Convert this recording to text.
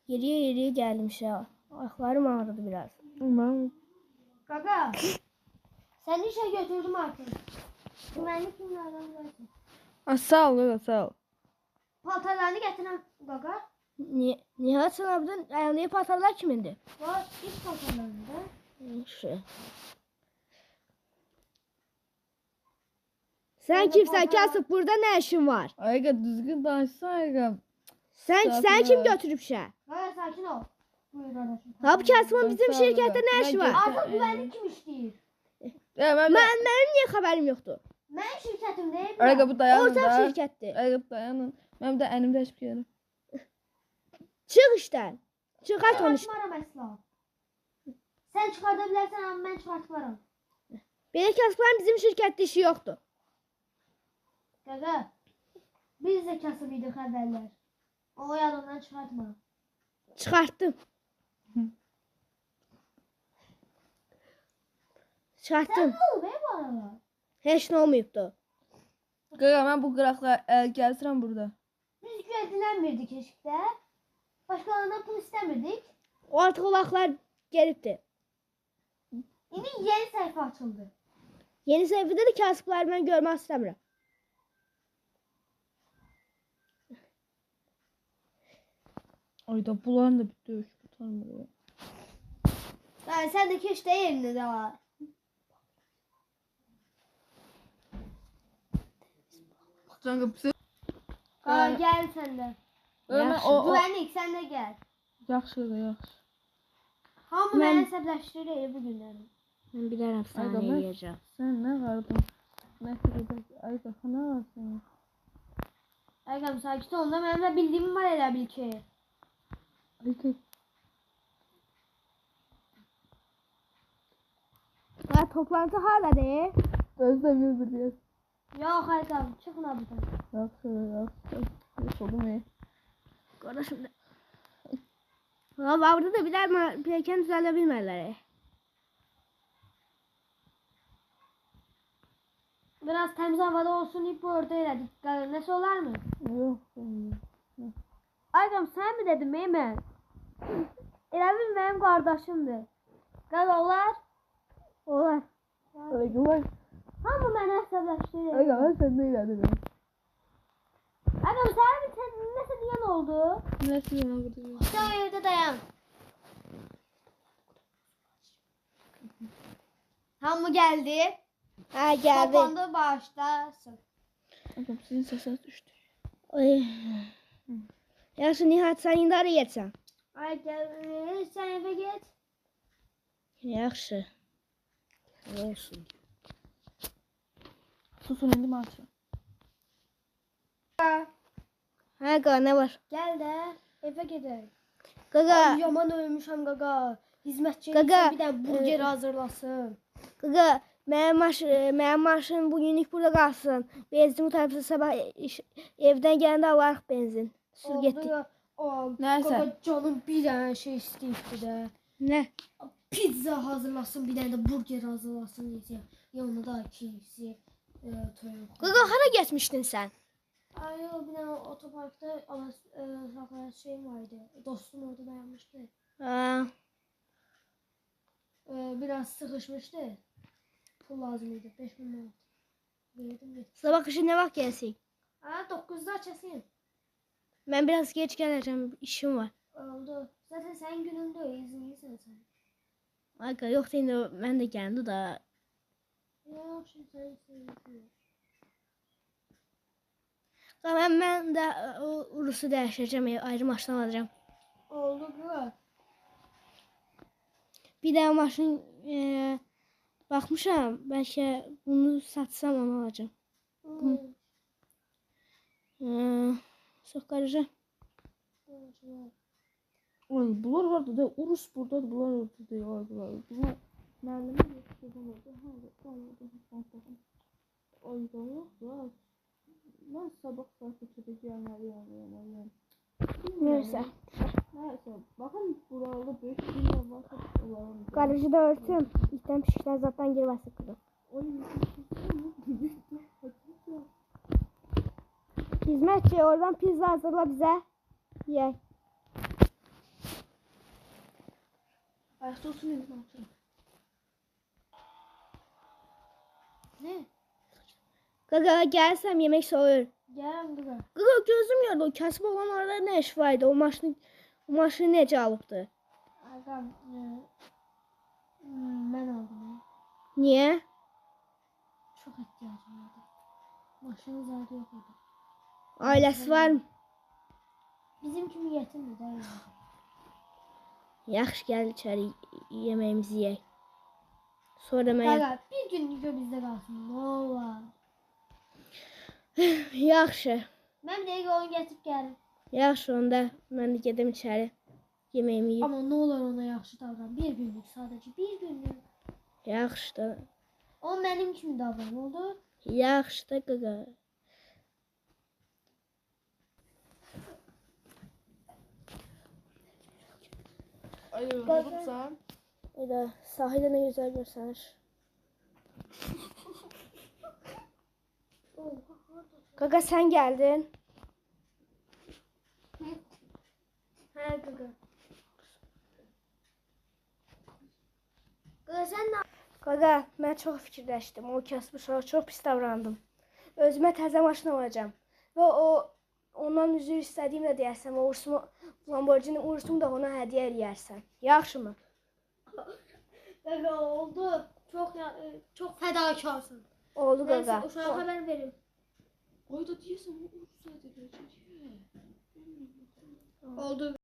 Yeriye gelmiş ya. Ayaklarım ağrıdı biraz. Ben Gaga. Sen işe götürdüm artık. Güvenlik kimlerden gelsin? sağ ol Gaga, sağ ol. Paltarlarını getiren Gaga. Nihat abinin ayağını patarlar kimindi? Var ilk paltarlarında. Şu. Sen kimsen Kasıp, burada ne işin var? Ayga düzgün danışsa Ayga. Sen kim götürüp şey? Gaga sakin ol. Buyur kardeşim. Abi Kasım'ın bizim Sağ ol şirkette Gaga. ne işi Ben var? Artık güvenlik kim işleyir? Ya Benim niye haberim yoktu? Mən şirkətimdəyim. Ayga bu dayanın Ortak da. şirketти. Ayga bu dayanın. Ben de elimde hiçbir şey yerim. Çık işten. Çıkart onu. Çıxartmaram əsla. Sən çıxarda bilərsən, amma mən çıxartmaram. Belə Kasım'ın bizim şirkette işi yoktu. Qaqa, biz də kasıb idik əvvəllər. O yadından çıxartma. Çıkarttım. Çıkarttım. Nə olub bu aralar? Hiç ne olmayıptı. Gaga ben bu qıraqla gəzirəm burada. Biz güvəndilənmirdik eşikdə. Başqalarından pul istəmirdik. O artık o vaxtlar gelipti. İndi yeni səhifə açıldı. Yeni sayfada da Kasım'ları ben görmek istemiyorum. Ayda bunların da bir döyüş tutarmır ya. Yəni səndəki iş deyildi də var. Canka pis. Qaqa, gəl sən də. Yaxşı. Güvənlik, sən də gəl. Yaxşı Gaga, yaxşı. Hamı mənə əsəbləşdirir bu günləri. Ben bilərəm Ayda sana ben- ne yiyeceğim. Sen ne vardın? Ne kadar Ayda ne varsın? Əgəm sakit ol da, mənim də bildiyim var elə bil ki. Ayda Ha, toplantı hala değil. özlemiyor bir Yox, Əgəm, çıxın buradan. Yaxşı, yaxşı. Yox oldu mu? Kardeşim de. Ha, burada da birer pleken düzelebilmeleri. Biraz təmiz havada olsun deyib bu orada elədik. Qaqa, nəsə olar mı? Yox. Əgəm, sən mi dedim mən? Elə bil mənim qardaşımdır. Qaqa, olar? Olar. Ayda var. Hamı mənə əsəbləşdirir. Ayda ben sen ne ilerledin? Əgəm, sən nəsə deyən oldu? Nasıl yana burada? İşte o evdə dayan. Hamı geldi. Ha, geldi. Topandı başlasın. Ayda sizin sesiniz düştü. Ay. Yaxşı, Nihat, sen indi ara getsən. Ay gel, sen eve git. Yaxşı. Olsun. Susun indi maaşı. Ha, qaqa, nə var? Gel de eve gidelim. Qaqa, Ay, yaman ölmüşəm qaqa. Hizmetçi Qaqa, bir de burger hazırlasın. qaqa, mənim maşın bugünlük burada qalsın. Benzin tutarsa sabah evdən gələndə alarıq benzin. Sür getdik. Neyse. Qaqa, canım bir dənə şey istəyibdi də. Nə? Pizza hazırlasın, bir dənə də burger hazırlasın deyəcək. Yanına da KFC, toyuq. Qaqa, hara getmişdin sən? Ay yo, bir dənə otoparkda saxlayan şeyim var idi. Dostum orada dayanmışdı. Ha, Biraz sıkışmıştı. Pul lazım idi. 5000 manat. Verdim getdim. sabah işin nə vaxt gəlsək? 9'da açasın. Mən biraz geç gələcəm, işim var. Oldu. Zaten sen gününde izinlisin sen. Ay qaqa, yoxsa indi mən də gəldim da. Yok şimdi sen izinlisin. Qaqa, mən də o urusu dəyişəcəm, ayrı maşın alacağam. Oldu bu. Bir dənə maşın baxmışam, bəlkə bunu satsam onu alacağam. Çox qarıcam. Ay bunlar vardı da Urus burada bunlar orada değil. Ay bunlar. Müellimi yetiştirdim orada. Ay da yok ya. Ben sabah saat 2'de yani. Neyse. Neyse. Bakın buralı 5 bin varsa olalım. Qarıcı da örtüm. İlkdən pişiklər zatdan girməsi qızım. Ay Hizmetçi, oradan pizza hazırla bize. Yiyək. Ayakta oturmayayım ben oturayım. Ne? Qaqa gəlsəm yemək soğur. Gələm qıza. Qaqa gözüm yordu. O kasıb olan orada nə iş var idi? O maşını necə alıbdı? Ağam, mən aldım. Niyə? Çox ehtiyacım vardı. Maşının zadı yox idi. Ailəsi var mı? Bizim kimi yetimdir də. Yaxşı gəl içəri yeməyimizi yeyək. Sonra mən Qaqa, bir günlük o bizdə qalsın. Nə olar? yaxşı. Mən dəqiq onu gətirib gəlim. Yaxşı onda mən də gedim içəri yeməyimi yeyim. Amma nə olar ona yaxşı davran. Bir günlük sadəcə, bir günlük. Yaxşı da. O mənim kimi davran, oldu? Yaxşı da qaqa. Ay yorulubsan. Elə sahildə nə gözəl görsənir. Qaqa sən gəldin. Hə, qaqa. Qaqa, sən nə? Qaqa mən çox fikirləşdim. O kasıb uşağa çox pis davrandım. Özümə təzə maşın alacağam. Və ondan üzr istədiyimdə deyərsən, o ursumu Lamborghini ursumu da ona hədiyyə eləyərsən. Yaxşımı? Qaqa, oldu. Çox fədakarsın. Oldu Nəysə, qaqa. uşağa xəbər verim. Ay da deyəsən o ursa edəcək. Oldu.